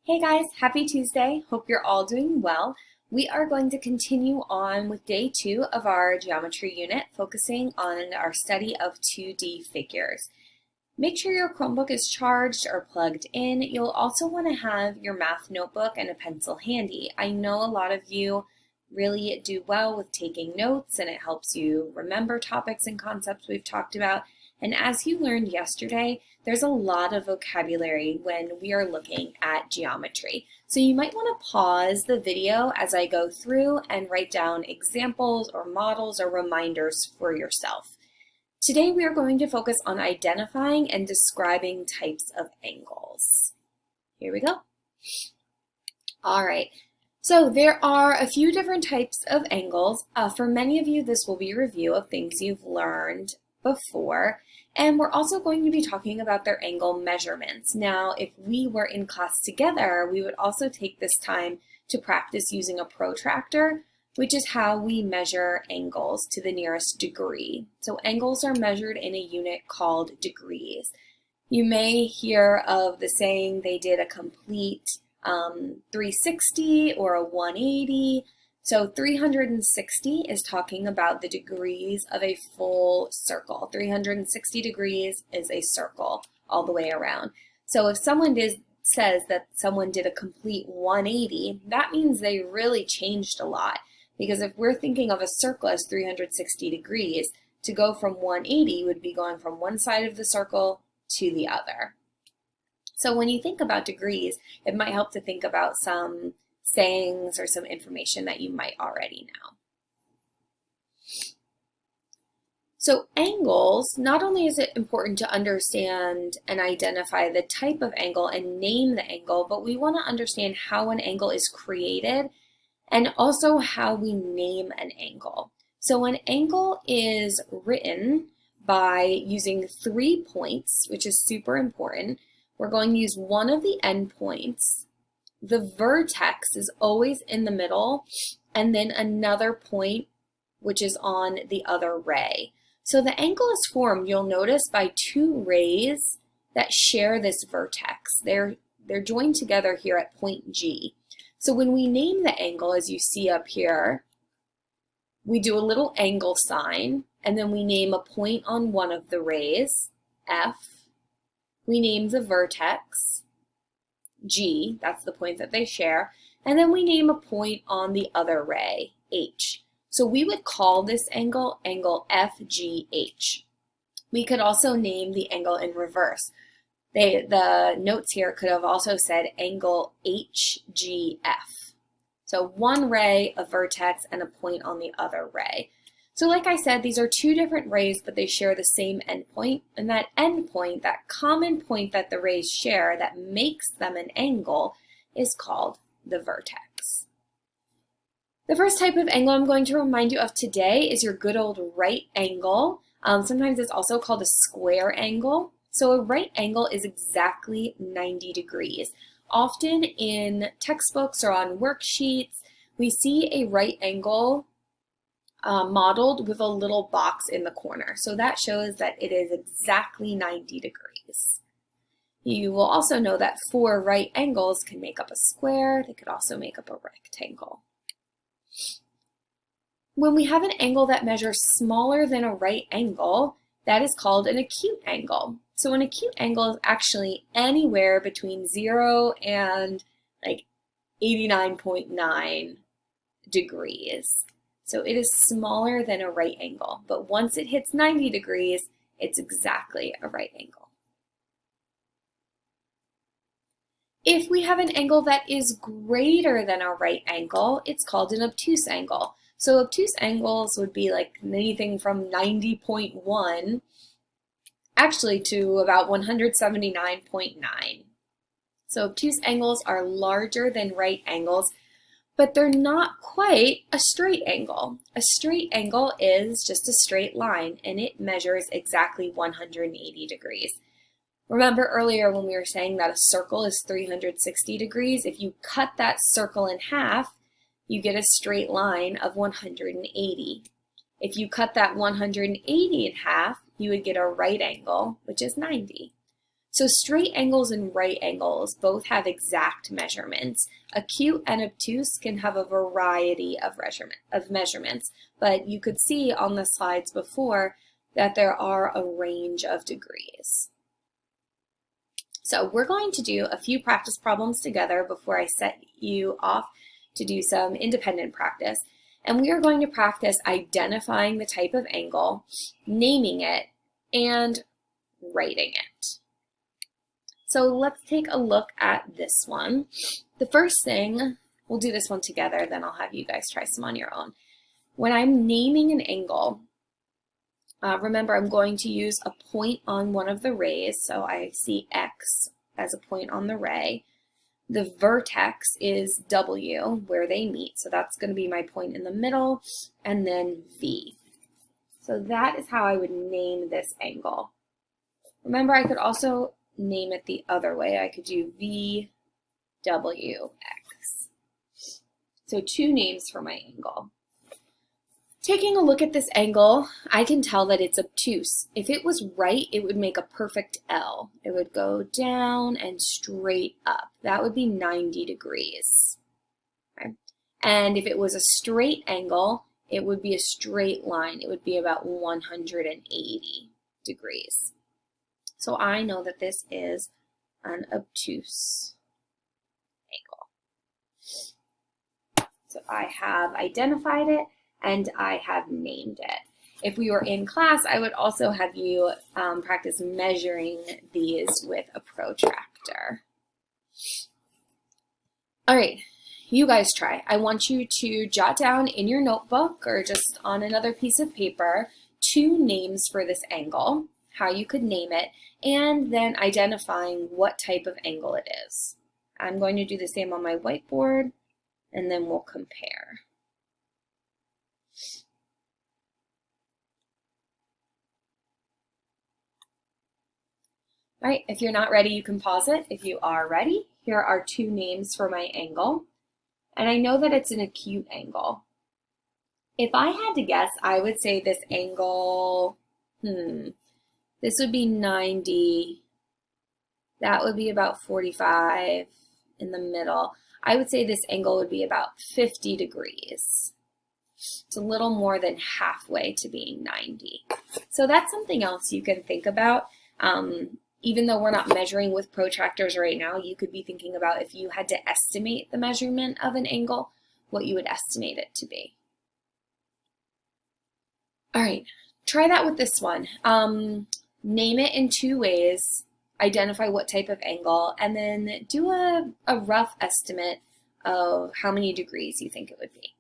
Hey guys, happy Tuesday. Hope you're all doing well. We are going to continue on with day 2 of our geometry unit, focusing on our study of 2D figures. Make sure your Chromebook is charged or plugged in. You'll also want to have your math notebook and a pencil handy. I know a lot of you really do well with taking notes, and it helps you remember topics and concepts we've talked about. And as you learned yesterday, there's a lot of vocabulary when we are looking at geometry. So you might want to pause the video as I go through and write down examples or models or reminders for yourself. Today we are going to focus on identifying and describing types of angles. Here we go. All right. So there are a few different types of angles. For many of you, this will be a review of things you've learned before. And we're also going to be talking about their angle measurements. Now, if we were in class together, we would also take this time to practice using a protractor, which is how we measure angles to the nearest degree. So angles are measured in a unit called degrees. You may hear of the saying they did a complete 360 or a 180. So 360 is talking about the degrees of a full circle. 360 degrees is a circle all the way around. So if someone says that someone did a complete 180, that means they really changed a lot. Because if we're thinking of a circle as 360 degrees, to go from 180 would be going from one side of the circle to the other. So when you think about degrees, it might help to think about some sayings or some information that you might already know. So angles, not only is it important to understand and identify the type of angle and name the angle, but we want to understand how an angle is created and also how we name an angle. So an angle is written by using 3 points, which is super important. We're going to use one of the endpoints. The vertex is always in the middle, and then another point which is on the other ray. So the angle is formed, you'll notice, by 2 rays that share this vertex. They're joined together here at point G. So when we name the angle, as you see up here, we do a little angle sign, and then we name a point on one of the rays, F. We name the vertex, G, that's the point that they share, and then we name a point on the other ray, H. So we would call this angle FGH. We could also name the angle in reverse. The notes here could have also said angle HGF. So one ray, a vertex, and a point on the other ray. So like I said, these are 2 different rays, but they share the same endpoint. And that endpoint, that common point that the rays share that makes them an angle, is called the vertex. The first type of angle I'm going to remind you of today is your good old right angle. Sometimes it's also called a square angle. So a right angle is exactly 90 degrees. Often in textbooks or on worksheets, we see a right angle modeled with a little box in the corner. So that shows that it is exactly 90 degrees. You will also know that 4 right angles can make up a square. They could also make up a rectangle. When we have an angle that measures smaller than a right angle, that is called an acute angle. So an acute angle is actually anywhere between 0 and like 89.9 degrees. So it is smaller than a right angle, but once it hits 90 degrees, it's exactly a right angle. If we have an angle that is greater than a right angle, it's called an obtuse angle. So obtuse angles would be like anything from 90.1 actually to about 179.9. So obtuse angles are larger than right angles, but they're not quite a straight angle. A straight angle is just a straight line, and it measures exactly 180 degrees. Remember earlier when we were saying that a circle is 360 degrees? If you cut that circle in half, you get a straight line of 180. If you cut that 180 in half, you would get a right angle, which is 90. So straight angles and right angles both have exact measurements. Acute and obtuse can have a variety of measurements, but you could see on the slides before that there are a range of degrees. So we're going to do a few practice problems together before I set you off to do some independent practice. And we are going to practice identifying the type of angle, naming it, and writing it. So let's take a look at this one. The first thing, we'll do this one together, then I'll have you guys try some on your own. When I'm naming an angle, remember I'm going to use a point on one of the rays, so I see X as a point on the ray. The vertex is W, where they meet, so that's going to be my point in the middle, and then V. So that is how I would name this angle. Remember, I could also name it the other way. I could do VWX. So two names for my angle. Taking a look at this angle, I can tell that it's obtuse. If it was right, it would make a perfect L. It would go down and straight up. That would be 90 degrees. Okay. And if it was a straight angle, it would be a straight line. It would be about 180 degrees. So I know that this is an obtuse angle. So I have identified it and I have named it. If we were in class, I would also have you practice measuring these with a protractor. All right, you guys try. I want you to jot down in your notebook or just on another piece of paper two names for this angle, how you could name it, and then identifying what type of angle it is. I'm going to do the same on my whiteboard, and then we'll compare. All right, if you're not ready, you can pause it. If you are ready, here are two names for my angle. And I know that it's an acute angle. If I had to guess, I would say this angle, this would be 90. That would be about 45 in the middle. I would say this angle would be about 50 degrees. It's a little more than halfway to being 90. So that's something else you can think about. Even though we're not measuring with protractors right now, you could be thinking about if you had to estimate the measurement of an angle, what you would estimate it to be. All right, try that with this one. Name it in two ways, identify what type of angle, and then do a rough estimate of how many degrees you think it would be.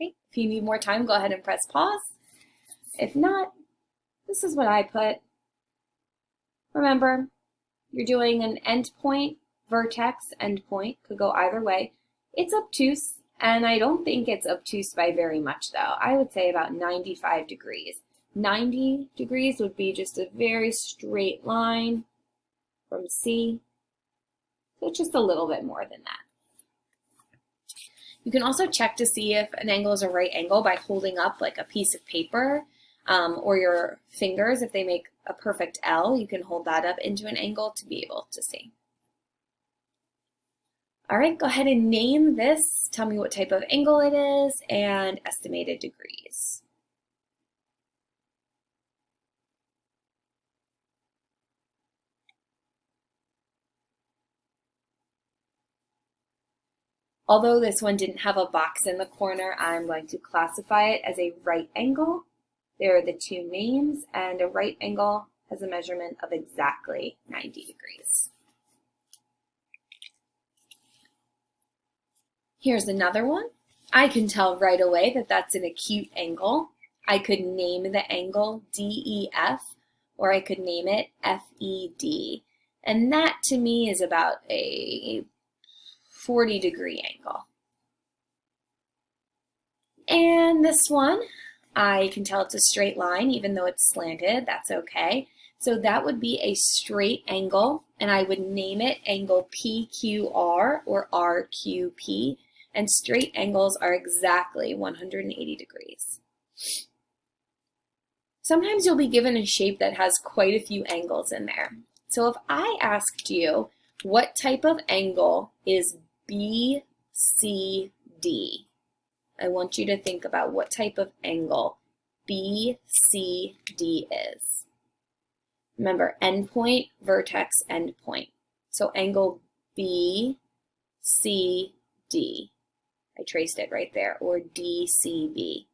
Okay, if you need more time, go ahead and press pause. If not, this is what I put. Remember, you're doing an endpoint, vertex, endpoint, could go either way. It's obtuse, and I don't think it's obtuse by very much though. I would say about 95 degrees. 90 degrees would be just a very straight line from C, so it's just a little bit more than that. You can also check to see if an angle is a right angle by holding up like a piece of paper or your fingers. If they make a perfect L, you can hold that up into an angle to be able to see. All right, go ahead and name this. Tell me what type of angle it is and estimated degrees. Although this one didn't have a box in the corner, I'm going to classify it as a right angle. There are the two names, and a right angle has a measurement of exactly 90 degrees. Here's another one. I can tell right away that that's an acute angle. I could name the angle DEF, or I could name it FED. And that to me is about a 40-degree angle. And this one, I can tell it's a straight line, even though it's slanted, that's okay. So that would be a straight angle, and I would name it angle PQR or RQP, and straight angles are exactly 180 degrees. Sometimes you'll be given a shape that has quite a few angles in there. So if I asked you, what type of angle is BCD? I want you to think about what type of angle BCD is. Remember, endpoint, vertex, endpoint. So angle BCD, I traced it right there, or DCB,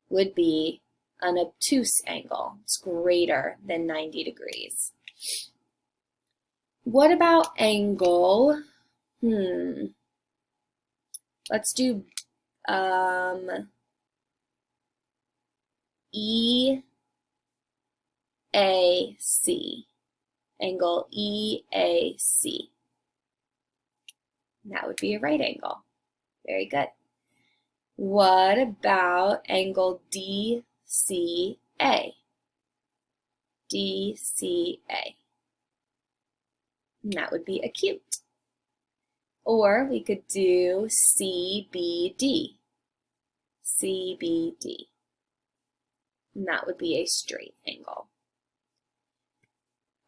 would be an obtuse angle. It's greater than 90 degrees. What about angle, let's do EAC, angle EAC. That would be a right angle. Very good. What about angle DCA? DCA. And that would be acute. Or we could do CBD. CBD. And that would be a straight angle.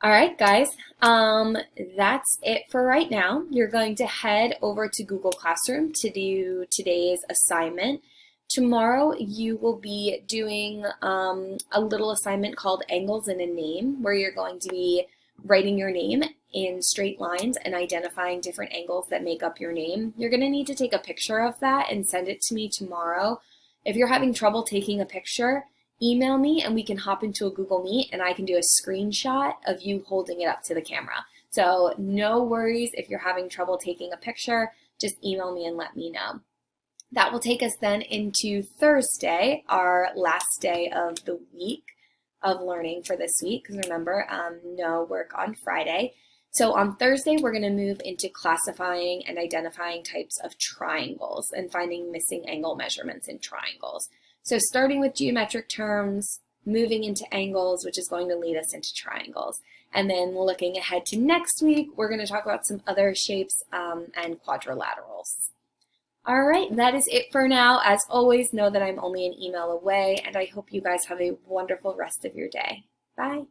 All right, guys, that's it for right now. You're going to head over to Google Classroom to do today's assignment. Tomorrow, you will be doing a little assignment called Angles in a Name, where you're going to be writing your name in straight lines and identifying different angles that make up your name. You're going to need to take a picture of that and send it to me tomorrow. If you're having trouble taking a picture, email me and we can hop into a Google Meet and I can do a screenshot of you holding it up to the camera. So no worries if you're having trouble taking a picture, just email me and let me know. That will take us then into Thursday, our last day of the week of learning for this week, because remember, no work on Friday. So on Thursday, we're going to move into classifying and identifying types of triangles and finding missing angle measurements in triangles. So starting with geometric terms, moving into angles, which is going to lead us into triangles. And then looking ahead to next week, we're going to talk about some other shapes and quadrilaterals. All right, that is it for now. As always, know that I'm only an email away, and I hope you guys have a wonderful rest of your day. Bye.